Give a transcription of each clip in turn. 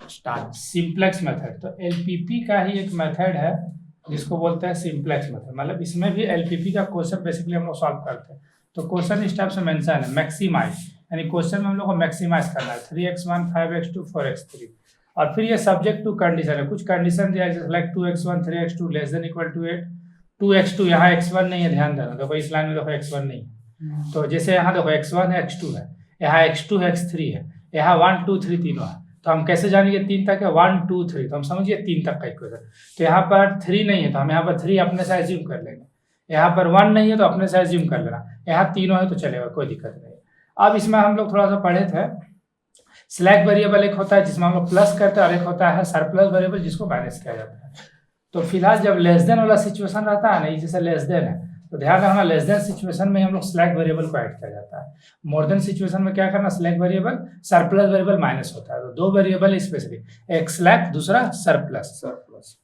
Start simplex method. तो LPP का ही एक मेथड है जिसको बोलते हैं सिंप्लेक्स मेथड, मतलब इसमें भी एलपीपी का क्वेश्चन बेसिकली हम लोग सॉल्व करते हैं। तो क्वेश्चन इस टाइप से मेंशन है मैक्सिमाइज, यानी क्वेश्चन में हम लोग को मैक्सिमाइज करना है 3x1 5x2 4x3, और फिर ये सब्जेक्ट टू कंडीशन है, कुछ कंडीशन दिया है like 2x1 3x2 less than equal to 8, 2x2 यहाँ x1 नहीं है, ध्यान देना, देखो इस लाइन में देखो x1 नहीं है, तो जैसे यहाँ देखो x1 है x2 है, यहाँ x2 है x3 है, यहाँ 1 2 3 तीनों है, तो हम कैसे जानेंगे 3 तक है 1 2 3, तो हम समझिए 3 तक का इक्वेशन। तो यहाँ पर 3 नहीं है तो हम यहाँ पर 3 अपने से एज्यूम कर लेंगे, यहाँ पर 1 नहीं है तो अपने से एज्यूम कर लेना, यहाँ तीनों है तो चलेगा, कोई दिक्कत नहीं है। अब इसमें हम लोग थोड़ा सा पढ़े थे, स्लैक वेरिएबल एक होता है जिसमें हम लोग प्लस करते हैं, और एक होता है सरप्लस वेरिएबल जिसको माइनस किया जाता है। तो फिलहाल जब लेस देन वाला सिचुएशन रहता है ना, जैसे लेस देन है तो ध्यान रखना लेस देन सिचुएशन में हम लोग स्लैक वेरिएबल को ऐड किया जाता है, मोर देन सिचुएशन में क्या करना, slack variable surplus variable minus होता है। तो दो वेरिएबल स्पेशली, एक स्लैक दूसरा सरप्लस।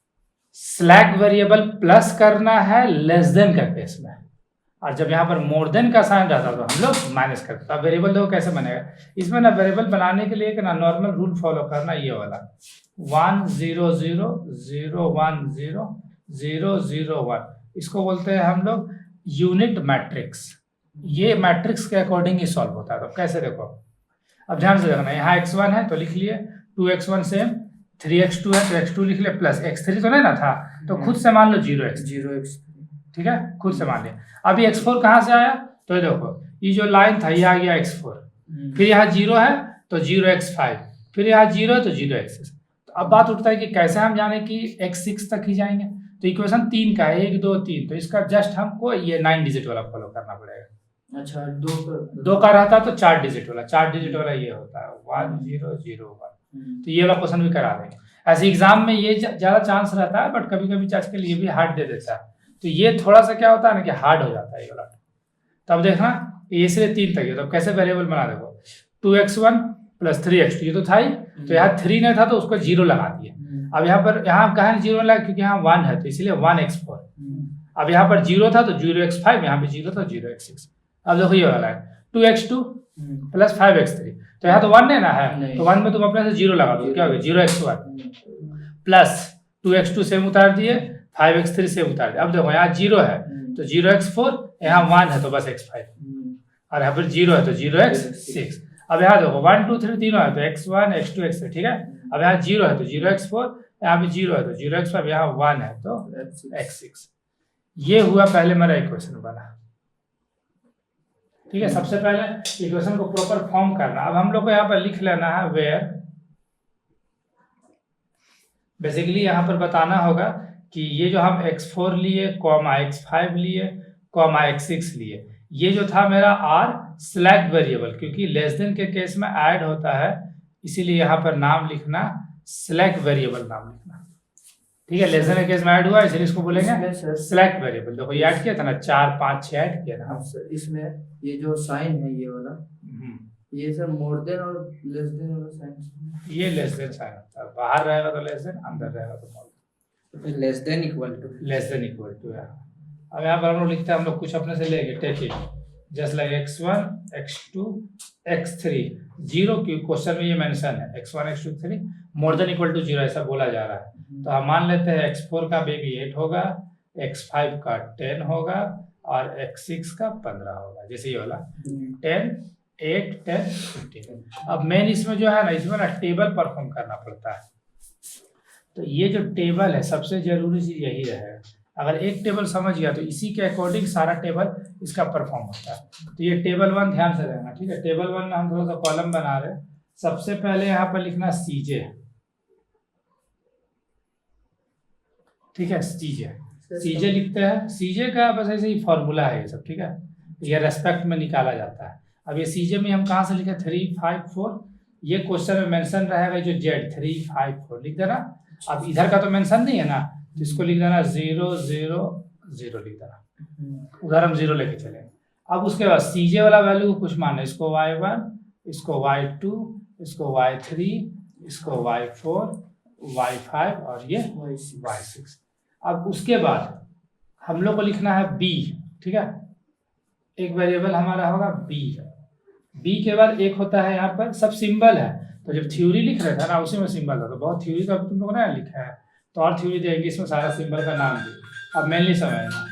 स्लैक वेरिएबल प्लस करना है लेस देन का केस में, और जब यहाँ पर मोर देन का साइन रहता है तो हम लोग माइनस करते हैं। अब वेरिएबल देखो कैसे बनेगा, इसमें ना वेरिएबल बनाने के लिए एक ना नॉर्मल रूल फॉलो करना, ये वाला 1 0 0 0 1 0 0 0 1, इसको बोलते हैं हम लोग यूनिट मैट्रिक्स। ये मैट्रिक्स के अकॉर्डिंग ही सॉल्व होता है। तो कैसे देखो, अब ध्यान से देखना, यहाँ x1 है तो लिख लिए 2x1 सेम, 3x2 है तो x2 लिख लिए, प्लस x3 तो नहीं ना था तो खुद से मान लो 0x, ठीक है, खुद से मान लिया। अभी x4 कहाँ से आया, तो ये देखो ये जो लाइन था ये आ गया x4, फिर यहाँ 0 है तो 0x5, फिर यहाँ 0 है तो 0x6। तो अब बात उठता है कि कैसे हम जाने कि x6 तक ही जाएंगे, तो इक्वेशन 3 का है 1 2 3, तो इसका जस्ट हमको ये 9 डिजिट वाला फॉलो करना पड़ेगा। अच्छा, दो का रहता तो 4 डिजिट वाला, 4 डिजिट वाला ये होता है 1 0 0 1, तो ये वाला क्वेश्चन भी करा देंगे। ऐसे एग्जाम में ये ज्यादा चांस रहता है, बट कभी कभी चार्ज के लिए भी हार्ड दे देता है, तो ये थोड़ा सा क्या होता है ना कि हार्ड हो जाता है ये वाला। तब देखना इसलिए 3 तक है, तो कैसे वेरिएबल बना देखो 2x1 प्लस 3x2, ये तो था ही, तो यहाँ 3 नहीं था तो उसको 0 लगा दिए। अब यहाँ पर यहाँ कहा 0 लगा क्योंकि यहाँ 1 है तो इसलिए 1x4। अब यहाँ पर 0 था तो 0x5, यहाँ पे 0 था 0x6। अब देखो ये वाला है 2x2 प्लस 5x3, तो यहाँ तो 1 नहीं ना है, तो 1 में तुम अपने से 0 लगा दो, क्या होगा 0x1 प्लस 2x2 सेम उतार दिए, 5x3 सेम उतार दिए। अब देखो यहाँ 0 है तो 0x4, यहाँ 1 है तो बस x5, और यहाँ पर 0 है तो 0x6। अब यहाँ देखो 1 2 3 तीनों है तो x1 x2 x3, ठीक है। अब यहाँ 0 है तो 0x4, यहाँ पे 0 है तो 0x5, यहाँ 1 है तो x6। ये हुआ पहले मेरा इक्वेशन बना, ठीक है। सबसे पहले इक्वेशन को प्रॉपर फॉर्म करना। अब हम लोग को यहाँ पर लिख लेना है वेयर, बेसिकली यहाँ पर बताना होगा कि ये जो हम x4 लिए, x5 लिए, x6 लिए, ये जो था मेरा r स्लैक वेरिएबल, क्योंकि लेस देन के केस में ऐड होता है, इसीलिए यहाँ पर नाम लिखना स्लैक वेरिएबल नाम लिखना, ठीक है। लेस देन के केस में ऐड हुआ इसलिए इसको बोलेंगे स्लैक वेरिएबल। देखो ये ऐड किया था ना, 4 5 6 ऐड किया ना। इसमें ये जो साइन है ये वाला, ये सर मोर देन और लेस देन वाला साइन, ये लेस देन साइन होता है, बाहर रहेगा तो लेस देन, अंदर रहेगा तो more than, less than equal to है। अब यहाँ पर हम लोग लिखते हैं, हम लोग कुछ अपने से लेंगे, take it just like x1 x2 x3, 0 की क्वेश्चन में ये मेंशन है x1 x2 x3 more than equal to 0 ऐसा बोला जा रहा है। तो हम मान लेते हैं x4 का बेबी 8 होगा, x5 का 10 होगा और x6 का 15 होगा, जैसे ये वाला 10 8 10 15। अब मेन इसमें जो है ना, इसमें ना टेबल परफॉर्म करना पड़ता है, तो ये जो टेबल है सबसे जरूरी चीज यही है। अगर एक टेबल समझ गया तो इसी के अकॉर्डिंग सारा टेबल इसका परफॉर्म होता है। तो ये टेबल 1 ध्यान से रहना, ठीक है। टेबल 1 में हम थोड़ा सा कॉलम बना रहे हैं। सबसे पहले यहाँ पर लिखना CJ, ठीक है, CJ लिखते हैं। CJ का बस ऐसे ही फॉर्मूला है ये सब, ठीक है, ये रेस्पेक्ट में निकाला जाता है। अब ये CJ में हम कहाँ से लिखे 3 5 4, ये क्वेश्चन में मेंशन रहेगा जो Z 3 5 4 लिख देना। अब इधर का तो मेंशन नहीं है ना, तो इसको लिख देना 0 0 0 लिख देना, उधर हम 0 लेके चले। अब उसके बाद CJ वाला वैल्यू को कुछ मानना, इसको y1, इसको y2, इसको y3, इसको y4, y5 और ये y6। अब उसके बाद हम लोग को लिखना है b, ठीक है। एक वेरिएबल हमारा होगा b के बाद एक होता है यहाँ पर सब सिंबल है, तो जब थ्योरी लिख रहे थे ना उसी में सिंबल था, तो बहुत थ्योरी तो अब तुम लोगों ने लिखा है, तो और थ्योरी देंगे इसमें सारा सिंबल का नाम भी। अब मेनली समझना,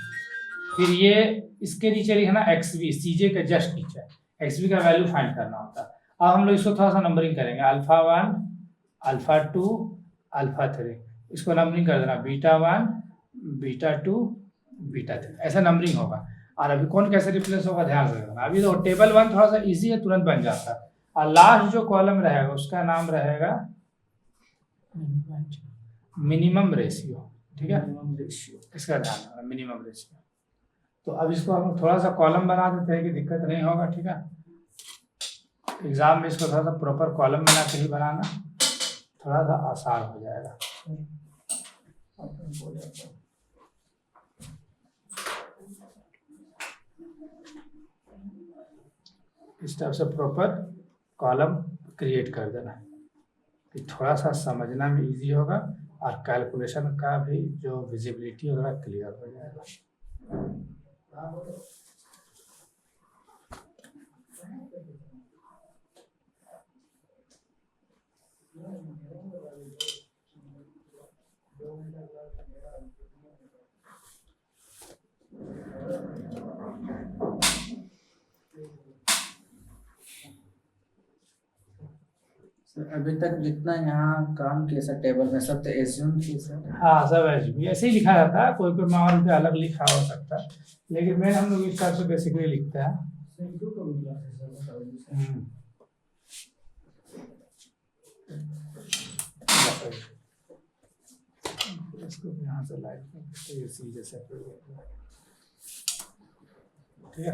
फिर ये इसके नीचे लिखना एक्स बी, सीजे के जस्ट नीचे एक्स बी का वैल्यू फाइंड करना होता है। अब हम लोग इसको थोड़ा सा नंबरिंग करेंगे, अल्फा 1, अल्फा 2, अल्फा 3, इसको नंबरिंग कर देना बीटा 1, बीटा 2, बीटा 3, ऐसा नंबरिंग होगा। और अभी कौन कैसे रिप्लेस होगा ध्यान से रखना। अभी तो टेबल 1 थोड़ा सा इजी है, तुरंत बन जाता है। और लास्ट जो कॉलम रहेगा उसका नाम रहेगा मिनिमम रेशियो, ठीक है, मिनिमम रेशियो। इसका ध्यान रखना, मिनिमम रेशियो। तो अब इसको हम थोड़ा सा कॉलम बना देते हैं कि दिक्कत नहीं होगा, ठीक है। एग्जाम में इसको थोड़ा सा प्रॉपर कॉलम बना के ही बनाना, थोड़ा सा आसान हो जाएगा। इस टाइप से प्रॉपर कॉलम क्रिएट कर देना कि थोड़ा सा समझना में इजी होगा और कैलकुलेशन का भी जो विजिबिलिटी वगैरह क्लियर हो जाएगा। अभी तक जितना यहाँ काम किया सर टेबल में, सब तो एज्यूम किए सर। हाँ, सब ऐसे ही लिखा जाता है, कोई कोई माहौल पे अलग लिखा हो सकता है, लेकिन मैं हम लोग इस टाइप से बेसिकली लिखते हैं। इसको यहाँ से लाइट सीधे सेपरेट, ठीक है।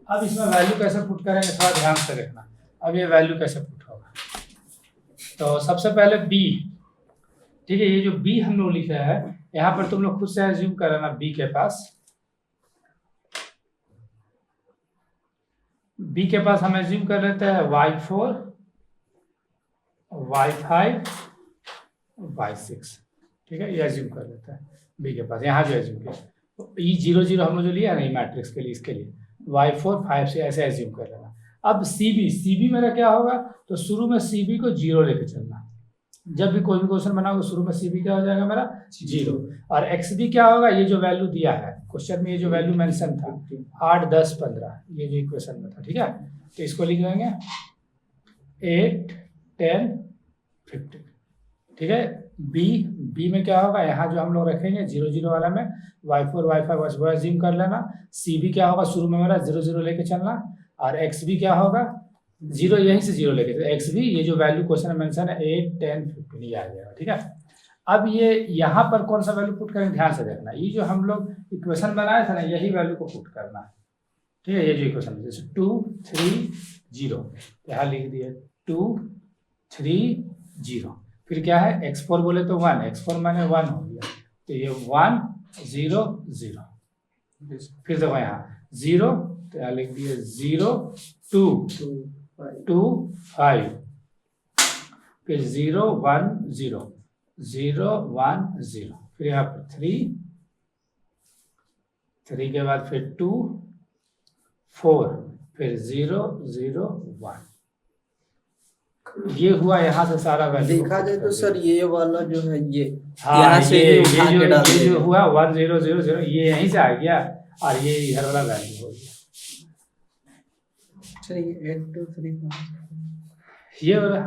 अब इसमें वैल्यू कैसे पुट करेंगे थोड़ा ध्यान से देखना। अब ये वैल्यू कैसे पुट होगा, तो सबसे पहले बी, ठीक है, ये जो बी हम लोग लिखे हैं यहाँ पर तुम लोग खुद से एज्यूम कर लेना। बी के पास हम एज्यूम कर लेते हैं y4, y5, y6, ठीक है, ये एज्यूम कर लेते हैं बी के पास। यहाँ जो एज्यूम किया E00 हम लोग जो लिया नहीं मैट्रिक्स के लिए, इसके लिए y4, 5 से ऐसे एज्यूम कर लेना। अब CB मेरा क्या होगा, तो शुरू में CB को 0 लेके चलना। जब भी कोई भी क्वेश्चन बनाओगे शुरू में CB क्या हो जाएगा मेरा 0, और XB क्या होगा, ये जो वैल्यू दिया है क्वेश्चन में, ये जो वैल्यू मेंशन था 8, 10, 15, ये जो इक्वेशन में था, ठीक है, तो इसको लिख लेंगे 8, 10, 15, ठीक है। बी में क्या होगा, यहाँ जो हम लोग रखेंगे 0, 0 वाला में y4, y5 वो एज्यूम कर लेना। CB क्या होगा, शुरू में मेरा 0, 0 लेके चलना, और XB क्या होगा 0, यहीं से 0 लेके, तो XB ये जो वैल्यू क्वेश्चन में मेंशन है 8, 10, 15 ये आ जाएगा, ठीक है। अब ये यहाँ पर कौन सा वैल्यू पुट करेंगे ध्यान से देखना। ये जो हम लोग इक्वेशन बनाए थे ना, यही वैल्यू को पुट करना है, ठीक है। ये जो इक्वेशन जैसे 2, 3, 0, यहाँ लिख दिए 2, 3, 0, फिर क्या है x4 बोले तो 1, x4 माने 1 हो गया, तो ये 1, 0, 0, फिर देखो यहाँ 0, तो यहाँ लिख दिए 0, 2, 2, 5, फिर 0, 1, 0, 0, 1, 0, फिर यहाँ पर 3 के बाद फिर 2, 4, फिर 0, 0, 1, ये हुआ यहाँ से सारा वैल्यू। देखा जाए तो सर ये वाला जो है ये हाँ, यहाँ से ये उठा के डाल जो दिया। हुआ 1, 0, 0, 0 ये यहीं से आ गया, और ये इधर वाला वैल्यू हो गया। अच्छा ये 8, 2, 3 ये वाला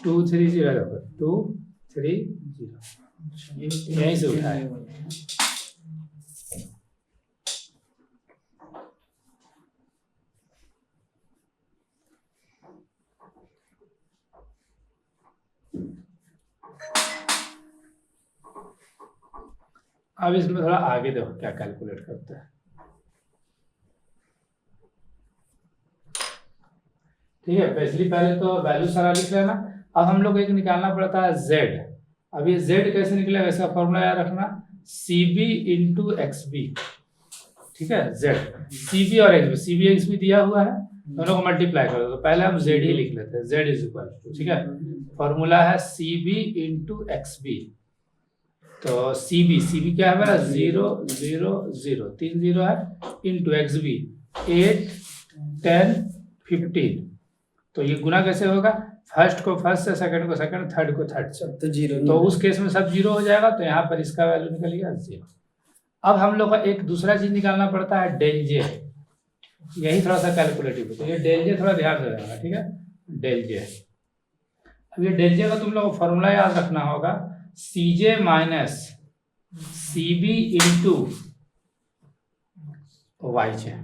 2, 3, 0, 2, 3, 0 यहीं से उठाया। अब इसमें थोड़ा आगे देखो क्या कैलकुलेट करते हैं, ठीक है। बेसिकली पहले तो वैल्यू सारा लिख लेना। अब हम लोग एक निकालना पड़ता है z। अब ये z कैसे निकलेगा, इसका फॉर्मूला याद रखना, CB इंटू XB, ठीक है। z CB और XB, CB XB दिया हुआ है, दोनों को मल्टीप्लाई कर दो, तो पहले हम z ही लिख लेते हैं, z इज इक्वल टू, ठीक है, फॉर्मूला है CB इंटू XB। तो CB क्या है मेरा 0, 0, 0, 3 0 है, इंटू XB 8, 10, 15, तो ये गुना कैसे होगा, फर्स्ट को फर्स्ट से, सेकंड को सेकंड, थर्ड को थर्ड से। तो जीरो तो उस केस में सब जीरो हो जाएगा, तो यहाँ पर इसका वैल्यू निकल गया 0। अब हम लोग का एक दूसरा चीज निकालना पड़ता है डेल जे, यही थोड़ा सा कैलकुलेटिव है, तो ये डेल जे थोड़ा ध्यान से रहना, ठीक है। डेल जे, अब ये डेल जे का तुम लोग को फॉर्मूला याद रखना होगा, C J minus C B into Y J,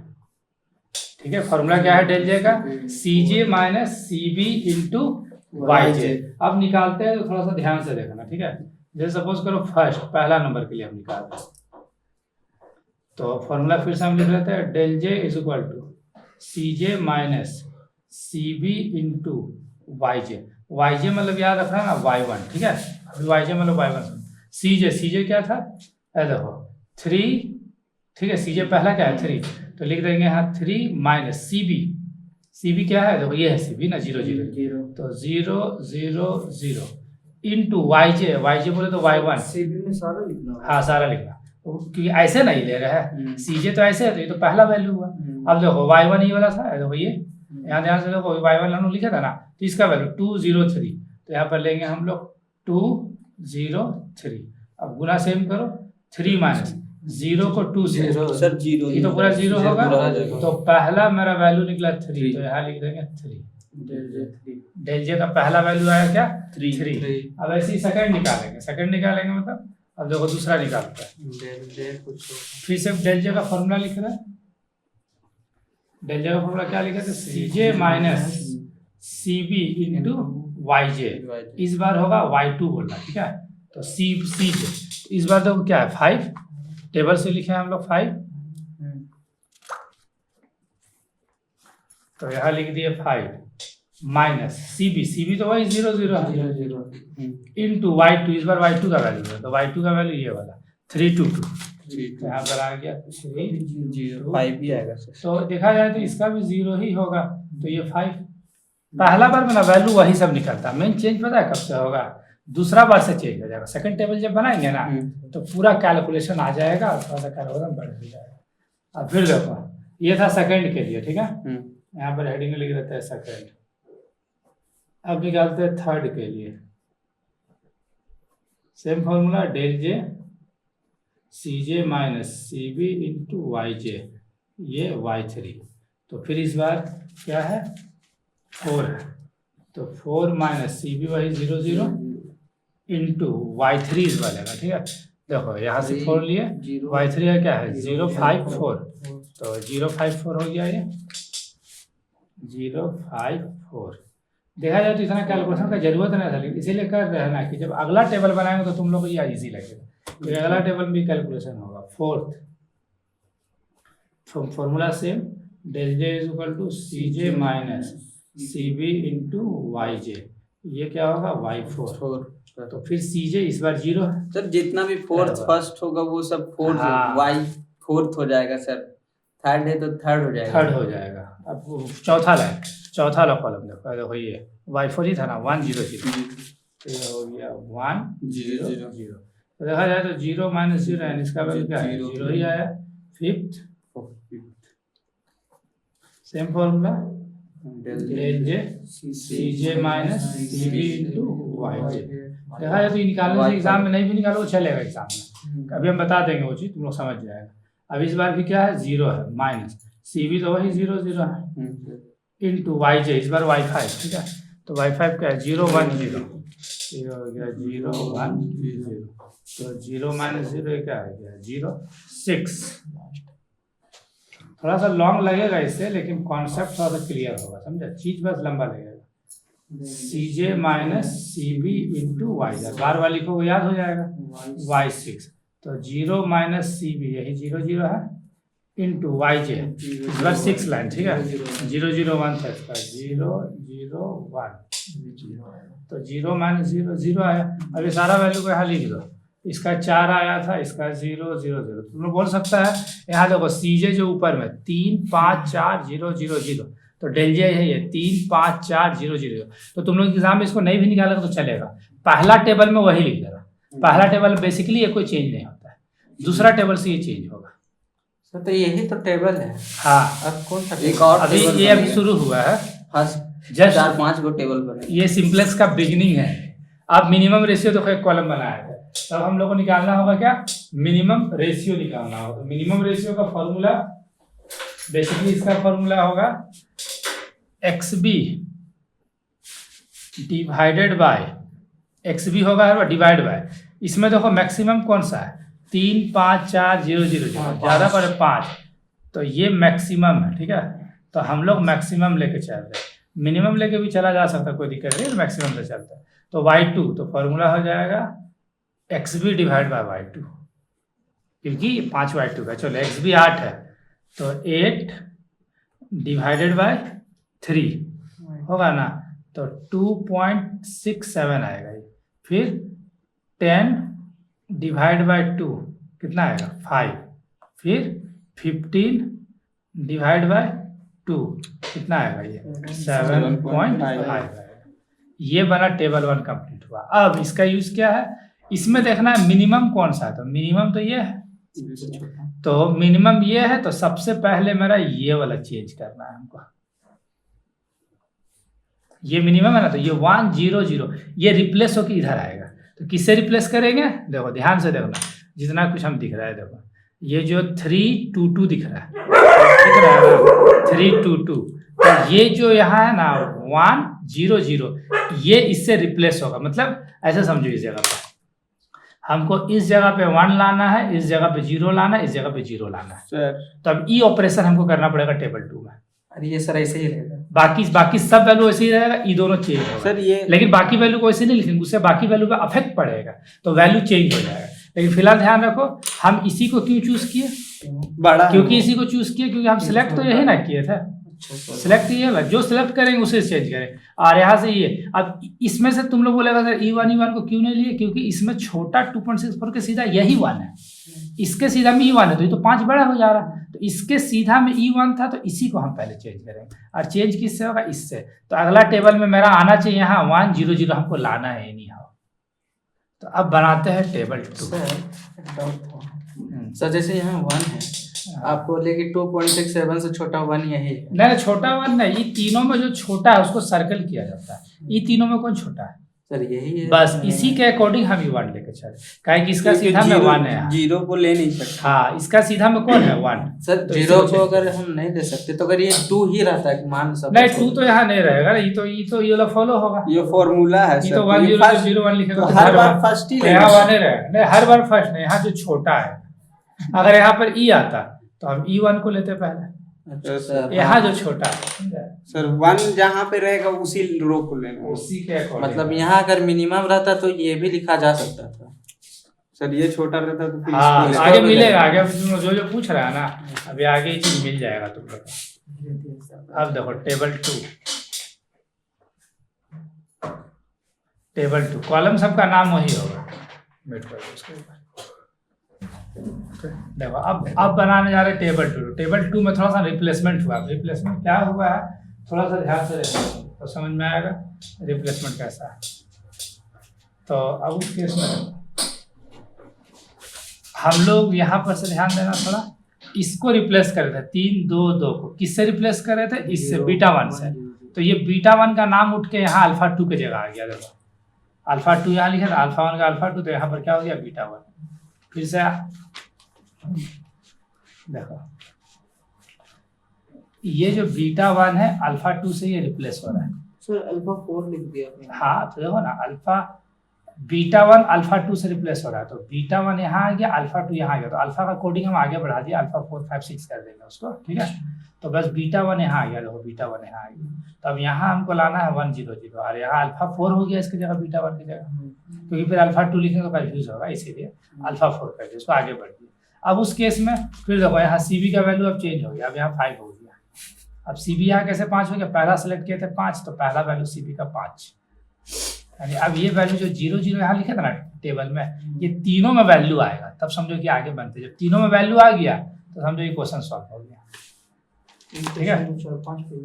ठीक है। फॉर्मूला क्या है डेल जे का, C J minus C B into Y J. अब निकालते हैं तो थोड़ा सा ध्यान से देखना, ठीक है। जैसे सपोज करो फर्स्ट पहला नंबर के लिए हम निकाल रहे हैं, तो फॉर्मूला फिर से हम लिख लेते हैं, del J is equal to C J minus C B into Y J. Y J मतलब याद रखना ना y1, ठीक है। अभी वाई जे मतलब y1, सी जे क्या था, देखो 3, ठीक है। सी जे पहला क्या है 3, तो लिख देंगे यहाँ 3 माइनस सी बी क्या है, देखो ये है सी बी ना, 0 0, तो 0 0 0 इंटू वाई जे बोले तो y1, सी बी में सारा लिखना, हाँ सारा लिखना, क्योंकि ऐसे नहीं ले रहा है, सी जे तो ऐसे है, तो ये तो पहला वैल्यू हुआ। अब देखो y1 ये वाला था, देखो ये यहाँ ध्यान से देखो y1 हम लोग लिखा था ना, तो इसका वैल्यू 2 0 3, तो यहाँ पर लेंगे हम लोग 2 0 3। अब गुना सेम करो, 3 माइनस 0 को 2 से, सर जीरो, ये तो पूरा 0 होगा, तो पहला मेरा वैल्यू निकला 3, तो यहाँ लिख देंगे 3। डेल जे का पहला वैल्यू आया क्या 3। अब ऐसे ही सेकंड निकालेंगे मतलब, अब देखो दूसरा निकालता है, फिर से डेल जे का फॉर्मूला लिख रहा है। डेल जे का फॉर्मूला क्या लिखे थे, C J minus C B into Y J, इस बार होगा y2 बोलना, ठीक है। तो सी जे इस बार देखो क्या है 5, टेबल से लिखे हैं हम लोग 5, तो यहाँ लिख दिए 5 माइनस सी बी तो वही 0 0 है, इंटू y2, इस बार y2 का वैल्यू है, तो y2 का वैल्यू ये वाला 3 2 2, यहाँ पर आ गया 3 5 ही आएगा सर। तो देखा जाए तो इसका भी 0 ही होगा, तो ये 5। पहला बार में ना वैल्यू वही सब निकलता, मेन चेंज पता है कब से होगा, दूसरा बार से चेंज हो जाएगा। सेकंड टेबल जब बनाएंगे ना, तो पूरा कैलकुलेशन आ जाएगा और थोड़ा सा कैलकुलेशन बढ़ जाएगा। अब फिर देखो, ये था सेकंड के लिए, ठीक है, यहाँ पर हेडिंग लिख देते हैं सेकंड। अब निकालते हैं थर्ड के लिए, same formula, del J C J minus C B into Y J, ये y3, तो फिर इस बार क्या है 4 है, तो 4 माइनस सी बी वही 0 0 इंटू y3 इस बार लेगा, ठीक है। देखो यहाँ से 4 लिए, y3 है क्या है 0 5 4, तो 0 5 4 हो गया, ये 0 5 4। देखा जाए तो इतना कैलकुलेशन का जरूरत नहीं था, लेकिन इसीलिए कर रहे हैं ना कि जब अगला टेबल बनाएंगे तो तुम लोग को ये इजी लगेगा, तो अगला टेबल में भी कैलकुलेशन होगा। Fourth formula same, del J is equal to C J minus C B into Y J, ये क्या होगा y4, तो फिर सी जे इस बार 0 है सर, जितना भी फोर्थ फर्स्ट होगा वो सब फोर्थ, वाई फोर्थ हो जाएगा सर, थर्ड है तो थर्ड हो जाएगा। अब चौथा वाला कॉलम देखो ये y4 ही था ना 1 0 0, तो ये हो गया 1 0 0, तो देखा जाए तो 0 माइनस 0 है, इसका वैल्यू क्या है 0 ही आया। Fifth same formula, del J C J minus C B into Y J. देखा जाए तो निकालने से एग्जाम में नहीं भी निकालो चलेगा, एग्जाम में अभी हम बता देंगे वो चीज, तुम लोग समझ जाएगा। अब इस बार भी क्या है 0 है, माइनस सी बी तो वही 0 0 है इंटू वाई जे, इस बार y5, ठीक है, तो y5 क्या है 0 1 0, ये हो गया 0 1 0, तो 0 माइनस 0 क्या है 0 6। थोड़ा सा लॉन्ग लगेगा इससे, लेकिन कॉन्सेप्ट थोड़ा सा क्लियर होगा, समझा, चीज बस लंबा लगेगा। C J minus C B into Y, बार वाली को याद हो जाएगा y6, तो 0 माइनस सी बी यही 0 0 है इंटू वाई जे, इस बार 6 लाइन, ठीक है, 0 0 1 था इसका 0 0 1, तो 0 माइनस 0 0 आया। अब ये सारा वैल्यू को यहाँ लिख दो, इसका 4 आया था, इसका 0 0 0, तुम लोग बोल सकता है यहाँ देखो सी जे जो ऊपर में 3 5 4 0 0 0, तो डेल जे है ये 3 5 4 0 0, तो तुम लोग एग्जाम में इसको नहीं भी निकालेगा तो चलेगा, पहला टेबल में वही लिख देगा। पहला टेबल बेसिकली ये कोई चेंज नहीं होता है, दूसरा टेबल से ये चेंज होगा। तो यही तो टेबल है। हाँ, अब कौन सा एक और अभी ये अभी शुरू हुआ है, फर्स्ट जस्ट 4-5 गो टेबल बने। ये सिंपलेक्स का बिगिनिंग है। अब मिनिमम रेशियो तो एक कॉलम बनाया है, तब हम लोग को निकालना होगा क्या, मिनिमम रेशियो निकालना होगा। तो मिनिमम रेशियो का फॉर्मूला बेसिकली इसका फॉर्मूला होगा XB डिवाइडेड बाय XB होगा डिवाइड बाय, इसमें देखो मैक्सिमम कौन सा है 3 5 4 0 0 0, ज़्यादा पर 5, तो ये मैक्सिमम है। ठीक है, तो हम लोग मैक्सिमम लेके चल रहे हैं, मिनिमम लेके भी चला जा सकता है, कोई दिक्कत नहीं, मैक्सिमम से चलता है। तो y2 तो फॉर्मूला हो जाएगा XB डिवाइड बाय y2, क्योंकि 5 y2 का, चलो XB 8 है तो 8 डिवाइडेड बाय 3 होगा ना, तो 2.67 आएगा ये। फिर 10 डिवाइड बाय 2 कितना आएगा 5, फिर 15 डिवाइड बाय 2 कितना आएगा ये 7.5 आएगा। ये बना टेबल 1 कंप्लीट हुआ। अब इसका यूज क्या है, इसमें देखना है मिनिमम कौन सा है, तो मिनिमम तो ये है, तो मिनिमम ये है, तो सबसे पहले मेरा ये वाला चेंज करना है हमको, ये मिनिमम है ना, तो ये 1 0 0 ये रिप्लेस होकर इधर आएगा। तो किससे रिप्लेस करेंगे, देखो ध्यान से देखना, जितना कुछ हम दिख रहा है, देखो ये जो 3 2 2 दिख रहा है, दिख रहा है ना 3 2 2, तो ये जो यहाँ है ना 1 0 0 ये इससे रिप्लेस होगा। मतलब ऐसे समझो, इस जगह पर हमको इस जगह पे 1 लाना है, इस जगह पे 0 लाना है, इस जगह पे 0 लाना है सर। तो अब ई ऑपरेशन हमको करना पड़ेगा टेबल 2 में। अरे ये सर ऐसे ही रहेगा, बाकी सब वैल्यू ऐसे ही रहेगा, ई दोनों चेंज होगा सर ये, लेकिन लेकिन बाकी वैल्यू को ऐसे नहीं लिखेंगे, उससे बाकी वैल्यू पे अफेक्ट पड़ेगा, तो वैल्यू चेंज हो जाएगा। लेकिन फिलहाल ध्यान रखो, हम इसी को क्यों चूज किए, बड़ा क्योंकि इसी को चूज किए, क्योंकि हम सिलेक्ट तो यही ना किए थे, सिलेक्ट ये वाला जो सिलेक्ट करेंगे उसे चेंज करें। और यहाँ से ये, अब इसमें से तुम लोग बोलेगा सर E1 को क्यों नहीं लिए, क्योंकि इसमें छोटा 2.64 के सीधा यही 1 है, इसके सीधा में E1 है, तो ये तो 5 बड़ा हो जा रहा है, तो इसके सीधा में E1 था, तो इसी को हम पहले चेंज करेंगे। और चेंज किससे होगा, इससे। तो अगला टेबल में मेरा आना चाहिए यहाँ 1 0 0 हमको लाना है नहीं हो। तो अब बनाते हैं टेबल 2। सर जैसे यहाँ 1 है, आप बोले कि 2.67 से छोटा 1 यही है। नहीं, छोटा 1 नहीं, ये तीनों में जो छोटा है उसको सर्कल किया जाता है, ये तीनों में कौन छोटा है सर, यही है। बस इसी के अकॉर्डिंग हम E1 लेके चले, काहे कि इसका सीधा में 1 है, 0 को ले नहीं सकते। हाँ, इसका सीधा में कौन है 1 सर, तो 0 को अगर हम नहीं ले सकते तो अगर ये 2 ही रहता है, मान सब नहीं 2 तो यहाँ नहीं रहेगा, ये तो ये वाला फॉलो होगा, ये फॉर्मूला है ये तो 1 0 0 1 लिखेगा, तो हर बार फर्स्ट ही यहाँ 1 नहीं रहेगा, नहीं हर बार फर्स्ट नहीं, यहाँ जो छोटा है, अगर यहाँ पर E आता तो हम E1 को लेते पहले, सर यहाँ जो छोटा है सर 1 जहाँ पे रहेगा उसी रो को लेना, उसी के according। मतलब यहाँ अगर मिनिमम रहता तो ये भी लिखा जा सकता था। सर ये छोटा रहता तो फिर हाँ, इसको आगे मिलेगा, आगे जो पूछ रहा है ना, अभी आगे ये चीज मिल जाएगा तुम लोग को। अब देखो टेबल 2 कॉलम सबका नाम वही होगा, वेट करो उसके ऊपर। देखो अब बनाने जा रहे हैं टेबल 2 में थोड़ा सा रिप्लेसमेंट हुआ। रिप्लेसमेंट क्या हुआ है, थोड़ा सा ध्यान से देखो तो समझ में आएगा रिप्लेसमेंट कैसा है। तो अब उस केस में हम लोग यहाँ पर से ध्यान देना, थोड़ा इसको रिप्लेस कर रहे थे 3 2 2 को, किससे रिप्लेस कर रहे थे, इससे बीटा 1 से। तो ये बीटा 1 का नाम उठ के यहाँ अल्फा 2 के जगह आ गया। देखो अल्फा 2 यहाँ लिखा था, अल्फा 1 का अल्फा 2, तो यहाँ पर क्या हो गया बीटा 1। फिर से देखो ये जो बीटा 1 है अल्फा 2 से ये रिप्लेस हो रहा है। सर अल्फा 4 लिख दिया आपने। हाँ, तो देखो ना अल्फा बीटा 1 अल्फा 2 से रिप्लेस हो रहा है, तो बीटा 1 यहाँ आ गया, अल्फा 2 यहाँ आ गया, तो अल्फा का कोडिंग हम आगे बढ़ा दिया, अल्फा 4 5 6 कर देंगे उसको, ठीक है। तो बस बीटा 1 यहाँ आ गया, देखो बीटा 1 यहाँ आ गया। तो अब यहाँ हमको लाना है 1 0 0, और यहाँ अल्फा 4 हो गया इसकी जगह बीटा 1 की जगह, क्योंकि फिर अल्फा 2 लिखेंगे तो कंफ्यूज होगा, इसीलिए अल्फा 4 कर दिया, इसको आगे बढ़ दिया। अब उस केस में फिर देखो यहाँ CB का वैल्यू अब चेंज हो गया, अब यहाँ 5 हो गया। अब CB यहाँ कैसे 5 हो गया, पहला सेलेक्ट किए थे 5, तो पहला वैल्यू CB का 5, यानी अब ये वैल्यू जो 0 0 यहाँ लिखे था ना टेबल में, ये तीनों में वैल्यू आएगा, तब समझो कि आगे बनते। जब तीनों में वैल्यू आ गया तो समझो ये क्वेश्चन सॉल्व हो गया, ठीक है।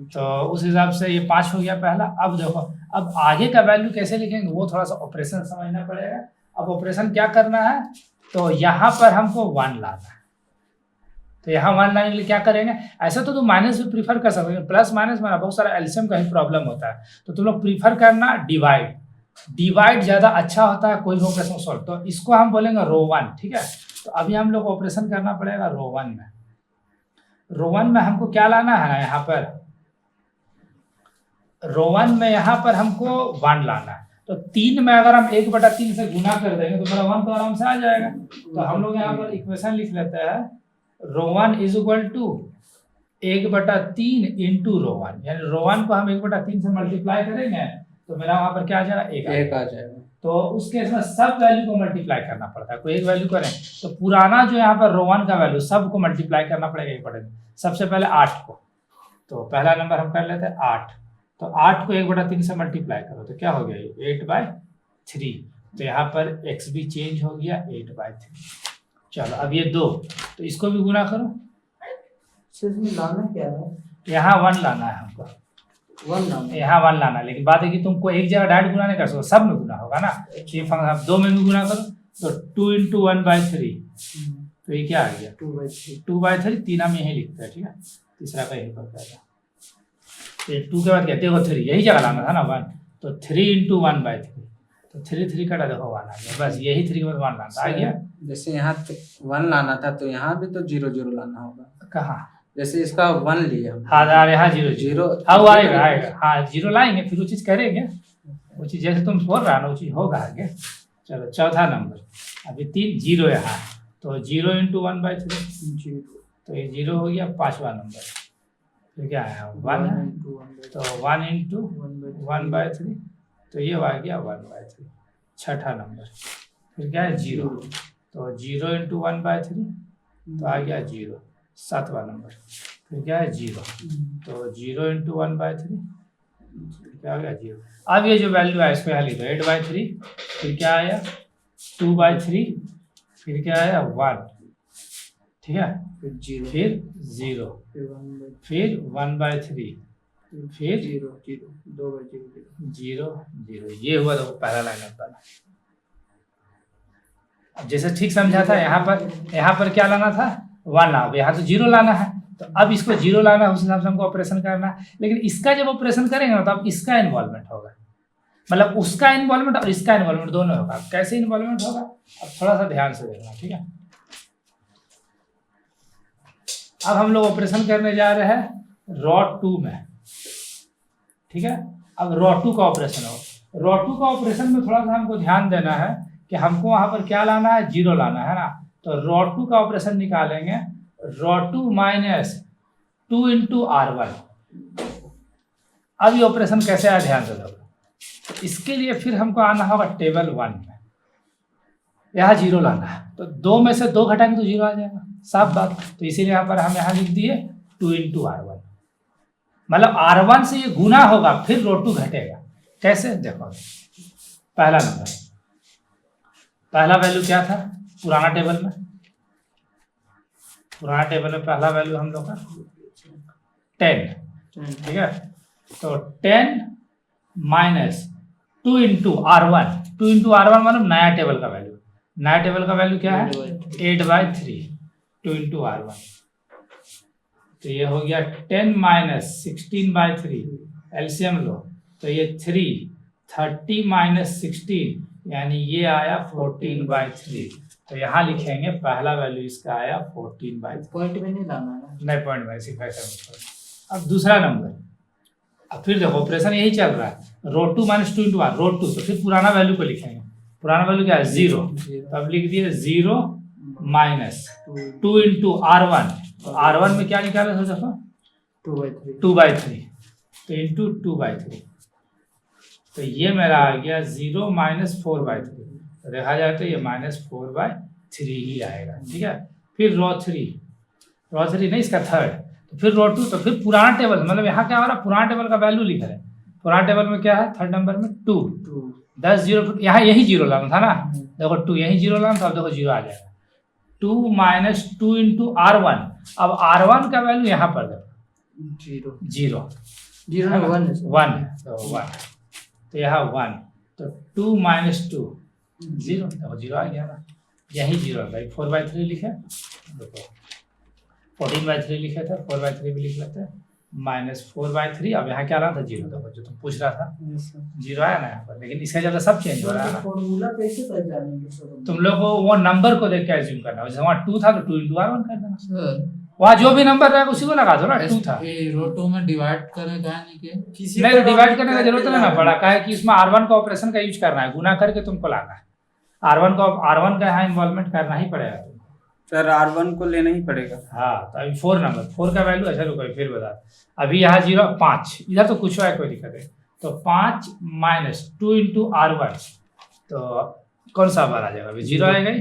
तो उस हिसाब से ये 5 हो गया पहला। अब देखो अब आगे का वैल्यू कैसे लिखेंगे, वो थोड़ा सा ऑपरेशन समझना पड़ेगा। अब ऑपरेशन क्या करना है, तो यहाँ पर हमको 1 लाना है, तो यहाँ 1 लाने के लिए क्या करेंगे, ऐसा तो तुम माइनस भी प्रीफर कर सकते हो, प्लस माइनस में बहुत सारा एलसीएम का ही प्रॉब्लम होता है, तो तुम लोग प्रीफर करना डिवाइड ज़्यादा अच्छा होता है कोई भी ऑपरेशन सॉल्व। तो इसको हम बोलेंगे रो 1, ठीक है। तो अभी हम लोग ऑपरेशन करना पड़ेगा रो 1 में। रो 1 में हमको क्या लाना है ना, यहाँ पर रो 1 में यहाँ पर हमको 1 लाना है। तो 3 में अगर हम 1/3 से गुना कर देंगे तो मेरा 1 तो आराम से आ जाएगा। तो हम लोग यहाँ पर इक्वेशन लिख लेते हैं, row 1 is equal to 1/3 into row 1, यानी रो 1 को हम 1/3 से मल्टीप्लाई करेंगे तो मेरा वहां पर क्या आ जाएगा, 1 आ जाएगा। तो उस केस में सब वैल्यू को मल्टीप्लाई करना पड़ता है, कोई एक वैल्यू करें तो पुराना जो यहाँ पर रो 1 का वैल्यू सबको मल्टीप्लाई करना पड़ेगा 1/3। सबसे पहले 8 को, तो पहला नंबर हम कर लेते हैं 8, तो 8 को 1/3 से मल्टीप्लाई करो तो क्या हो गया 8/3। तो यहाँ पर x भी चेंज हो गया 8/3। चलो अब ये 2, तो इसको भी गुना करो। इसमें लाना क्या है, यहाँ 1 लाना है हमको, 1 लाना, यहाँ 1 लाना है, लेकिन बात है कि तुमको एक जगह डायरेक्ट गुना नहीं कर सकते, सब में गुना होगा ना। तो ये फंक्शन आप 2 में भी गुना करो तो 2 × 1/3, तो ये क्या आ गया 2/3। 3 हम यही लिखते हैं, ठीक है, तीसरा का यही पड़ता है। तो 2 के बाद क्या देखो 3 यही जगह लाना था ना 1, तो 3 × 1/3, तो 3 कटा देखो 1 आ गया, बस यही 3 के बाद 1 लाना आ गया। जैसे यहाँ 1 लाना था तो यहाँ भी तो 0 0 लाना होगा। कहाँ, जैसे इसका 1 लिया, हाँ यहाँ 0 हाँ वो आएगा हाँ 0 लाएंगे, फिर वो चीज़ करेंगे, वो चीज़ जैसे तुम बोल रहा ना वो चीज़ होगा आगे। चलो चौथा नंबर, अभी 3 0 यहाँ, तो 0 × 1/3, तो ये 0 हो गया। 5वां नंबर तो क्या है 1 है, तो 1 × 1/3, तो ये आ गया 1/3। 6ठा नंबर फिर क्या है 0, तो 0 × 1/3, तो आ गया 0। 7वां नंबर फिर क्या है 0, तो 0 × 1/3, क्या हो गया 0। अब ये जो वैल्यू है इसको यहाँ लिख दो 8/3, फिर क्या आया 2/3, फिर क्या आया 1, ठीक है, फिर 0, फिर 0, फिर 1/3, फिर 0 2/0 0 0। ये हुआ तो पहला लाइन बना। अब जैसे ठीक समझा था, यहाँ पर क्या लाना था 1 लाना, यहाँ तो 0 लाना है, तो अब इसको 0 लाना है, उस हिसाब से हमको ऑपरेशन करना है। लेकिन इसका जब ऑपरेशन करेंगे ना तो अब इसका इन्वॉल्वमेंट होगा, मतलब उसका इन्वॉल्वमेंट और इसका इन्वॉल्वमेंट दोनों होगा। कैसे इन्वॉल्वमेंट होगा अब थोड़ा सा ध्यान से देखना, ठीक है। अब हम लोग ऑपरेशन करने जा रहे हैं रॉ 2 में, ठीक है। अब रॉ 2 का ऑपरेशन हो, रॉ 2 का ऑपरेशन में थोड़ा सा हमको ध्यान देना है कि हमको वहां पर क्या लाना है 0 लाना है ना। तो रॉ 2 का ऑपरेशन निकालेंगे, रॉ 2 - 2 × R1। अब ये ऑपरेशन कैसे आया ध्यान से देखो। इसके लिए फिर हमको आना होगा टेबल 1 में, यहाँ 0 लाना है, तो 2 में से 2 घटाएंगे तो 0 आ जाएगा, साफ बात। तो इसीलिए यहाँ पर हम यहाँ लिख दिए 2 × R1, मतलब R1 से ये गुना होगा फिर रॉ 2 घटेगा। कैसे देखो, पहला नंबर, पहला वैल्यू क्या था पुराना टेबल में, पहला वैल्यू हम लोग का 10, ठीक है। तो 10 - 2 × R1, 2 × R1 मतलब नया टेबल का वैल्यू, नया टेबल का वैल्यू क्या है 8/3, 2 × R1, तो ये हो गया 10 - 16/3, एलसीएम लो, तो ये 3, 30 - 16 यानी ये आया 14/3। तो यहाँ लिखेंगे पहला वैल्यू इसका आया 14/3, पॉइंट में नहीं लाना है, नहीं पॉइंट में सिर्फ ऐसा। अब दूसरा नंबर, अब फिर देखो ऑपरेशन यही चल रहा है, रॉ 2 - 2 × R, रॉ 2, तो फिर पुराना वैल्यू को लिखेंगे, पुराना वैल्यू क्या है 0, तो अब लिख दिए 0 - 2 × R1, तो R1 में क्या निकाला था देखो 2/3, तो इंटू 2/3, तो ये मेरा आ गया 0 - 4/3, तो देखा जाए तो ये -4/3 ही आएगा, ठीक है। फिर रॉ 3 नहीं इसका थर्ड, तो फिर रॉ 2, तो फिर पुराना टेबल, मतलब यहाँ क्या हो रहा है पुराना टेबल का वैल्यू लिख रहे हैं। पुराना टेबल में क्या है थर्ड नंबर में 2, 10 0, यहाँ यही 0 लाना था ना, देखो 2 यही 0 लाना था, अब देखो 0 आ जाएगा। 2 - 2 × R1, अब R1 का वैल्यू यहाँ पर देखो 0 1, तो 1, तो यहाँ 1, तो 2 - 2 0, देखो 0 आ गया ना, यही 0 भाई 4/3 लिखे, देखो 14/3 लिखे थे, 4/3 भी लिख लेते हैं, -4/3। अब यहाँ क्या रहा था, 0। देखो जो तुम पूछ रहा था 0 आया ना यहाँ पर, लेकिन इसका जगह सब चेंज हो रहा है ना। फॉर्मूला कैसे पहचानेंगे सर? तुम लोग को वो नंबर को देख के एज्यूम करना है। जैसे वहाँ 2 था तो 2 × R1 कर देना, सर वहाँ जो भी नंबर रहेगा उसी को लगा दो ना। 2 था, रो 2 में डिवाइड करें का नहीं के नहीं डिवाइड करने का जरूरत नहीं ना पड़ा, क्या है कि इसमें R1 का ऑपरेशन का यूज करना है, गुना करके तुमको लाना है। R1 का यहाँ इन्वॉल्वमेंट करना ही पड़ेगा तुमको। सर R1 को लेना ही पड़ेगा। हाँ तो अभी 4 नंबर 4 का वैल्यू, अच्छा रुको फिर बता। अभी यहाँ 0 5, इधर तो कुछ है कोई दिक्कत है। तो 5 - 2 × R1, तो कौन सा बार आ जाएगा, अभी 0 आएगा ही।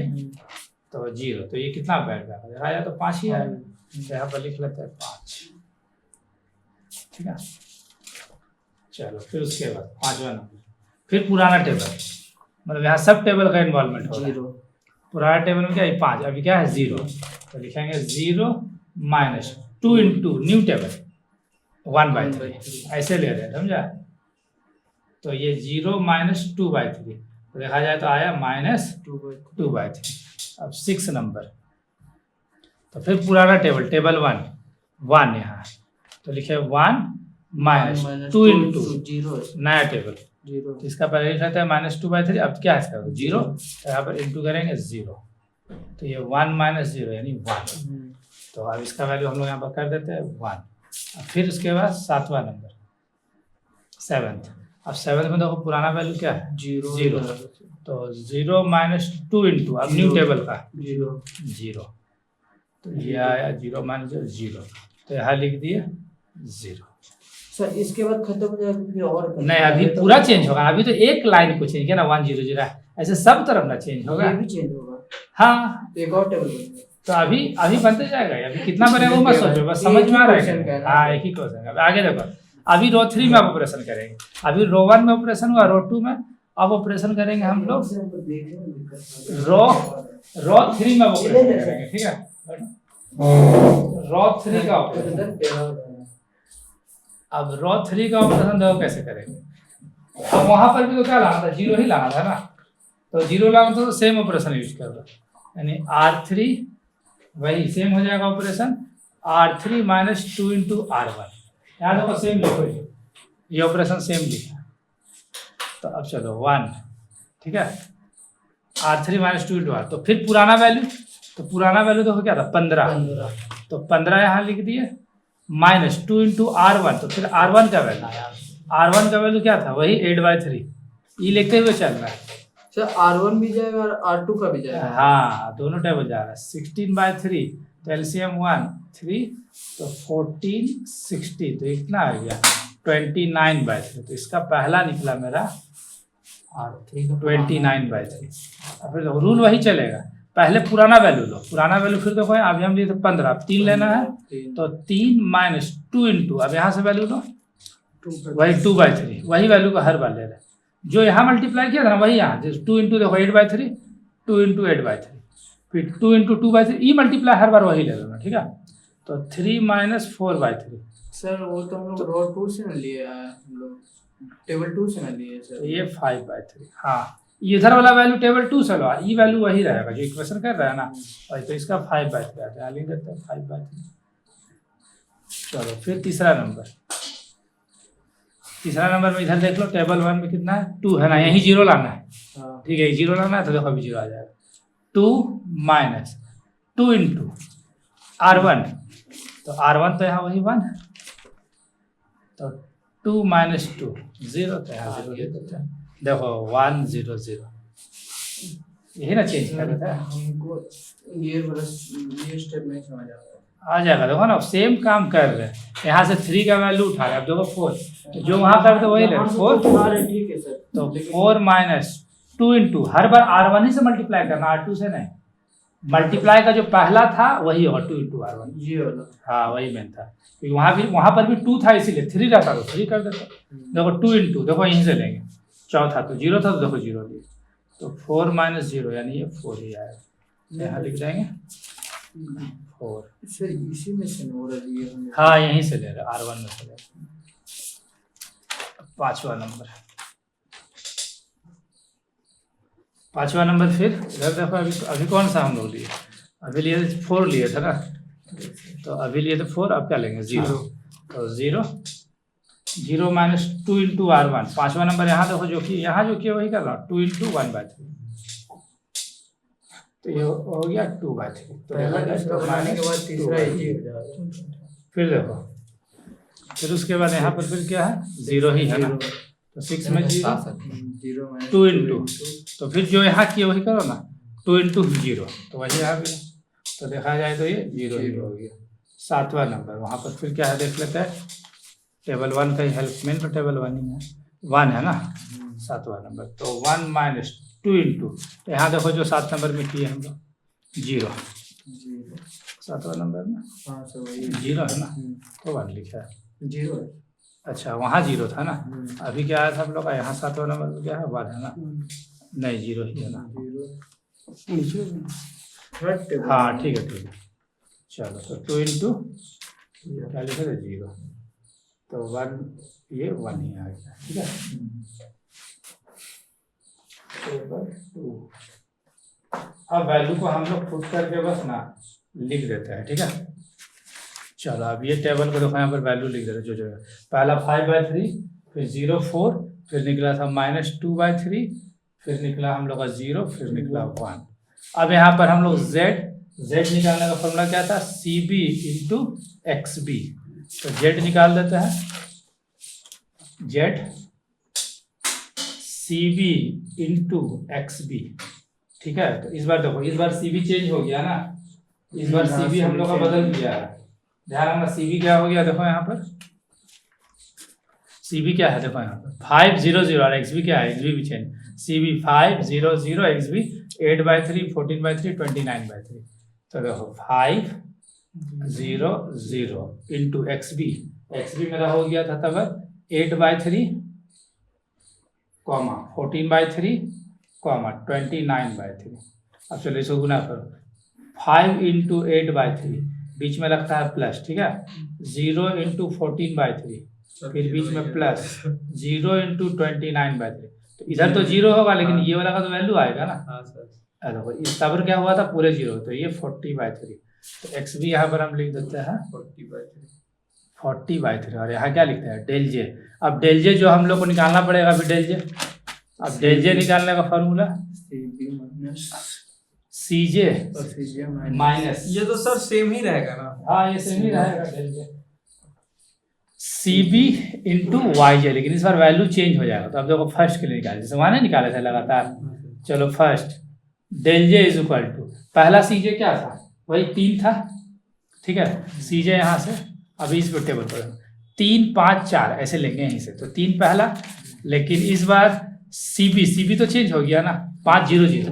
तो 0, तो ये कितना बैठ जाएगा, आया तो 5 ही आएगा। तो यहाँ पर लिख लेते हैं 5, ठीक है। चलो फिर उसके बाद 5वां नंबर, फिर पुराना टेबल, मतलब यहाँ सब टेबल का इन्वॉल्वमेंट हो रहा है। पुराना टेबल में क्या है 5, अभी क्या है 0, तो लिखेंगे 0 - 2 × न्यू टेबल 1/3, ऐसे ले रहे हैं, समझा। तो ये 0 - 2/3, तो देखा जाए तो आया -2/3। अब 6 नंबर, तो फिर पुराना टेबल, टेबल 1 यहाँ, तो लिखे 1 - 2 × 0 नया टेबल, 0 तो इसका पहले लिख लेते हैं -2/3। अब क्या है इसका 0, तो यहाँ पर इंटू करेंगे 0, तो ये 1 - 0 यानी 1। तो अब इसका वैल्यू हम लोग यहाँ पर कर देते हैं 1। अब फिर उसके बाद 7वां नंबर, 7th। अब 7th में देखो पुराना वैल्यू क्या है 0, तो 0 - 2 × अब न्यू टेबल का 0, तो ये आया 0 - 0, तो यहाँ लिख दिए 0। सर इसके बाद खत्म हो जाएगा फिर और नहीं अभी पूरा चेंज होगा, अभी तो एक लाइन को चेंज किया ना 1 0 0, ऐसे सब तरफ ना चेंज होगा। ये भी चेंज होगा, हाँ एक और टेबल बनेगा। तो अभी बनते जाएगा, अभी कितना बनेगा वो मत सोचो, बस समझ में आ रहा है। हाँ एक ही क्वेश्चन है। आगे देखो, अभी रो 3 में आप ऑपरेशन करेंगे, अभी रो 1 में ऑपरेशन हुआ, रो 2 में अब ऑपरेशन करेंगे हम लोग रो 3 में ऑपरेशन करेंगे, ठीक है। रो 3 का ऑपरेशन, अब रो 3 का ऑपरेशन देखो कैसे करेंगे। अब वहां पर भी तो क्या लाना था, 0 ही लाना था ना, तो 0 लाना था तो सेम ऑपरेशन यूज कर लो, यानी R3 वही सेम हो जाएगा ऑपरेशन, R3 - 2 × R1। यहाँ देखो सेम लिखो, ये ऑपरेशन सेम लिखा। तो अब चलो 1, ठीक है, R3 - 2 × R। तो फिर पुराना वैल्यू, तो पुराना वैल्यू देखो क्या था 15, तो 15 यहाँ लिख दिए, -2 × R1, तो फिर R1 का वैल्यू, R1 का वैल्यू क्या था वही 8/3, ये लिखते हुए चल रहा है। सर R1 भी जाएगा और R2 का भी जाएगा। हाँ दोनों टेबल जा रहा है। 16/3, तो एलसीएम 1 3, तो 14 60, तो इतना आ गया 29/3, तो इसका पहला निकला मेरा R3 29/3। फिर रूल वही चलेगा, पहले पुराना वैल्यू लो, पुराना वैल्यू फिर देखो अभी हम लिए थे 15, अब 3 लेना है, तो 3 - 2 × अब यहाँ से वैल्यू लो वही 2/3, वही वैल्यू को हर बार ले रहे हैं, जो यहाँ मल्टीप्लाई किया था ना वही यहाँ, 2 × देखो 8/3, 2 × 8/3, फिर 2 × 2/3, ई मल्टीप्लाई हर बार वही ले लेना, ठीक है। तो 3 - 4/3, सर वो तो हम लोग रो 2 से न लिए हम लोग टेबल 2 से न लिए तो सर। ये 5/3। हाँ इधर वाला वैल्यू टेबल 2 से लो, ई वैल्यू वही रहेगा जो इक्वेशन कर रहा है ना, और तो इसका 5/3 आता है, लिख देते हैं 5/3। चलो फिर तीसरा नंबर में इधर देख लो, टेबल 1 में कितना है 2 है ना, यही 0 लाना है, ठीक है 0 लाना है, तो देखो अभी 0 आ जाएगा। 2 - 2 × R1, तो R1 तो यहाँ वही 1 है, तो 2 - 2 0, तो यहाँ 0 दे देते हैं। देखो 1 0 0, यही ना चेंज कर देता है, हमको ये स्टेप नहीं समझ आ जाएगा। देखो ना सेम काम कर रहे हैं, यहाँ से 3 का वैल्यू उठा रहे हैं, अब देखो 4, तो जो वहाँ कर दो वही ले 4, ठीक है सर। तो 4 - 2 × हर बार R1 ही से मल्टीप्लाई करना, R2 से नहीं। मल्टीप्लाई का जो पहला था वही होगा 2 × R1, ये वाला हाँ वही मेन था, क्योंकि वहाँ पर भी 2 था, इसीलिए 3 रहता तो 3 कर देता। देखो 2 × देखो यहीं से लेंगे, चौथा तो 0 था, तो देखो 0 लिए, तो 4 - 0 यानी ये 4 ही आएगा, यहाँ लिख देंगे 4। सर इसी में से हो रहा है ये हम लोग। हाँ यहीं से ले रहे R1 में से ले रहे। 5वां नंबर, 5वां नंबर फिर इधर देखो, अभी कौन सा हम लोग लिए, अभी लिए 4 लिए थे ना, तो अभी लिए तो 4, अब क्या लेंगे 0, तो 0 0 माइनस 2 इंटू R1, पांचवा नंबर यहाँ देखो जो कि यहाँ जो किया वही कर रहा हूँ, 2 इंटू 1/3, तो ये हो गया 2/3। तो पहला दूसरा बनाने के बाद तीसरा इजी हो जाएगा। फिर देखो, फिर उसके बाद यहाँ पर फिर क्या है 0 ही है ना, तो 6 में 0 0 माइनस 2 इंटू, तो फिर जो यहाँ किया वही करो ना, 2 इंटू 0, तो वही यहाँ भी, तो देखा जाए तो ये 0 ही हो गया। सातवां नंबर वहाँ पर फिर क्या है देख लेते हैं, टेबल 1 का ही हेल्प, मेन तो टेबल 1 ही है, 1 है ना सातवां नंबर, तो 1 माइनस 2 इंटू, यहाँ देखो जो 7 नंबर में किए हम लोग 0, सातवां नंबर में हाँ सर वही 0 है ना, तो 1 लिखा है। 0 है। अच्छा वहाँ 0 था ना, अभी क्या आया था हम लोग का, यहाँ सातवां नंबर में क्या है 1 है ना, नहीं 0 ही है ना, हाँ ठीक है ठीक है। चलो तो 2 इंटू क्या लिखा था 0, तो 1, ये 1 ही आ गया, ठीक है। टेबल 2, अब वैल्यू को हम लोग पुट करके बस ना लिख देते हैं, ठीक है। चलो अब ये टेबल को देखो, यहाँ पर वैल्यू लिख देते हैं जो जो है। पहला 5/3, फिर 0 4, फिर निकला था -2/3, फिर निकला हम लोग का 0, फिर निकला 1। अब यहाँ पर हम लोग z निकालने का फॉर्मूला क्या था, CB इंटू XB, तो z निकाल देते हैं, z CB इंटू XB, ठीक है। तो इस बार देखो, इस बार CB चेंज हो गया ना, इस बार CB हम लोग का बदल गया है, ध्यान रखना। CB क्या हो गया देखो यहाँ पर, CB क्या है देखो यहाँ पर 500 और XB क्या है, XB भी चेंज, CB 500 XB 8/3 14/3 29/3, तो देखो 500 इंटू XB मेरा हो गया था तब 8/3 14/3 29/3। अब चलो इसको गुना करो, 5 इंटू 8/3 बीच में रखता है प्लस, ठीक है, 0 इंटू 14/3 फिर बीच में प्लस, 0 इंटू 29/3, तो इधर तो 0 होगा लेकिन ये वाला का तो वैल्यू आएगा ना। हाँ सर। देखो इस तब क्या हुआ था पूरे 0, तो ये 40/3, तो XB यहाँ पर हम लिख देते हैं 40/3, और यहाँ क्या लिखते हैं डेल जे। अब डेल जे जो हम लोग को निकालना पड़ेगा अभी डेल जे, अब डेल जे निकालने का फॉर्मूला CJ माइनस, ये तो सर सेम ही रहेगा ना, हाँ ये सेम ही रहेगा डेल जे, CB इंटू YJ, लेकिन इस बार वैल्यू चेंज हो जाएगा। तो अब देखो फर्स्ट के लिए निकाले, जैसे वहाँ नहीं निकाले थे लगातार, चलो first del J is equal to, पहला CJ क्या था, वही 3 था, ठीक है। CJ यहाँ से अभी इस टेबल पर 3 5 4 ऐसे लेंगे यहीं से, तो 3 पहला, लेकिन इस बार CB तो चेंज हो गया ना, 500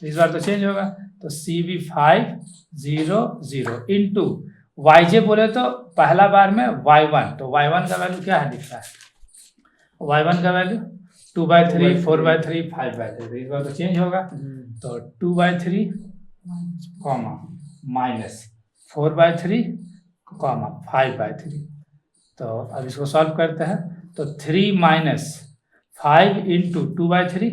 तो इस बार तो चेंज होगा, तो CB 500 इंटू YJ बोले तो पहला बार में Y1, तो Y1 का वैल्यू क्या है दिख रहा है, Y1 का वैल्यू 2/3 4/3 5/3, तो इस बार तो चेंज होगा, तो 2/3 माइनस 4/3 5/3, तो अब इसको सॉल्व करते हैं, तो 3 minus 5 into 2/3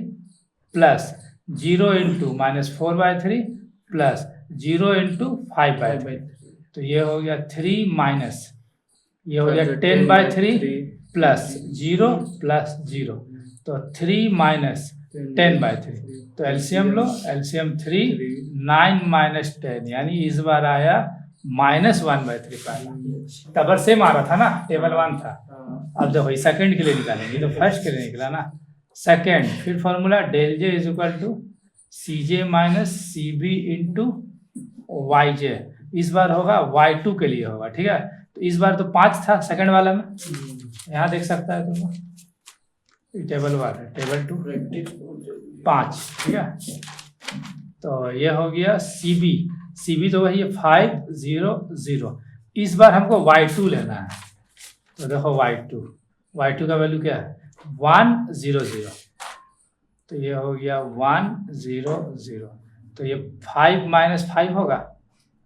plus 0 into -4/3 plus 0 into 5/3, तो ये हो गया 3 माइनस, ये हो गया 10/3 प्लस 0 प्लस 0, तो 3 माइनस 10/3, तो एलसीएम लो, एलसीएम 3 9 माइनस 10, यानी इस बार आया -1/3 पहला, तबर से मारा था ना, टेबल 1 था। अब देखो सेकंड के लिए निकालेंगे, तो फर्स्ट के लिए निकला ना सेकंड, फिर formula del J is equal to CJ minus CB into YJ, इस बार होगा Y2 के लिए होगा, ठीक है। तो इस बार तो 5 था सेकंड वाला में, यहाँ देख सकता है तुम, टेबल 1 है, टेबल 2 5, ठीक है। तो ये हो गया CB तो वही है 500, इस बार हमको Y2 लेना है, तो देखो Y2 का वैल्यू क्या है 100, तो ये हो गया 100, तो ये 5 माइनस 5 होगा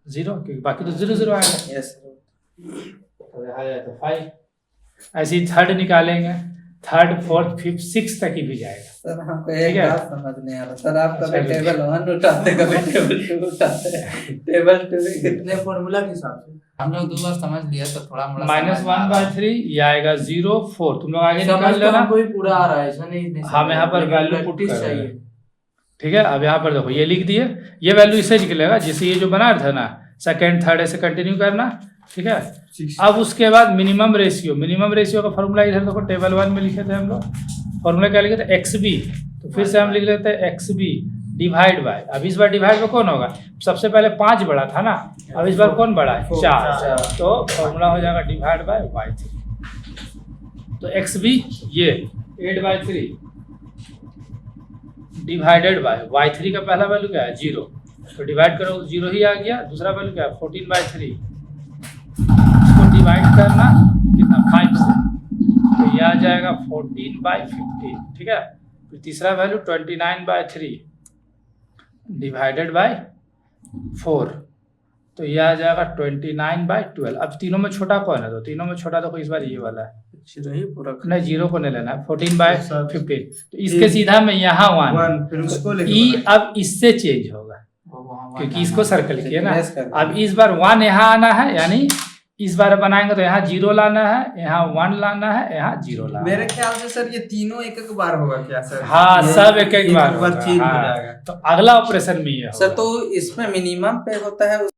0, क्योंकि बाकी तो 0 0 आएगा, यस तो देखा जाए तो 5। ऐसे ही थर्ड निकालेंगे, थर्ड फोर्थ फिफ्थ सिक्स तक ही भी जाएगा। सर हमको ठीक एक है। बात समझ नहीं आ रहा सर, आप कभी अच्छा, टेबल 1 उठाते कभी टेबल 2 उठाते, टेबल 2 भी कितने फॉर्मूला के हिसाब से हम लोग 2 बार समझ लिया तो थोड़ा मोड़ा -1/3 ये आएगा 0 4। तुम लोग आगे समझ निकाल तो लेना। हमको ही पूरा आ रहा है, ऐसा नहीं नहीं हम यहाँ पर लेकिन वैल्यू पुट practice कर रहे हैं। चाहिए। ठीक है, अब यहाँ पर देखो ये लिख दिए, ये वैल्यू इससे निकलेगा जिससे ये जो बना था ना, सेकंड थर्ड ऐसे कंटिन्यू करना। ठीक है, अब उसके बाद मिनिमम रेशियो का फॉर्मूला इधर देखो टेबल 1 में लिखे थे हम लोग। फॉर्मूला क्या लिखे थे, एक्स बी। तो फिर से हम लिख लेते हैं एक्स बी डिवाइड बाय, अब इस बार डिवाइड में कौन होगा, सबसे पहले 5 बड़ा था ना, अब इस बार कौन बड़ा है, 4। तो फॉर्मूला हो जाएगा डिवाइड बाय y3। तो एक्स बी ये 8/3 डिवाइडेड बाय y3 का पहला वैल्यू क्या है 0, तो डिवाइड करो 0 ही आ गया। दूसरा वैल्यू क्या है 14/3, इसको डिवाइड करना कितना 5 से, तो ये आ जाएगा 14/15। ठीक है, फिर तीसरा वैल्यू 29/3 डिवाइडेड बाय 4, तो ये आ जाएगा 29/12। अब तीनों में छोटा कौन है, तो तीनों में छोटा तो इस बार ये वाला है, ही पूरा नहीं 0 को नहीं लेना है, 14/15। तो इसके सीधा में यहाँ 1, फिर उसको ई अब इससे चेंज होगा क्योंकि इसको सर्कल किया ना। अब इस बार 1 यहाँ आना है, यानी इस बार बनाएंगे तो यहाँ 0 लाना है, यहाँ 1 लाना है, यहाँ 0 लाना मेरे है। ख्याल से सर ये तीनों एक एक बार होगा क्या सर? हाँ ये सब एक बार होगा, चेंज हो हाँ। जाएगा। तो अगला ऑपरेशन में ये सर होगा। तो इसमें मिनिमम पे होता है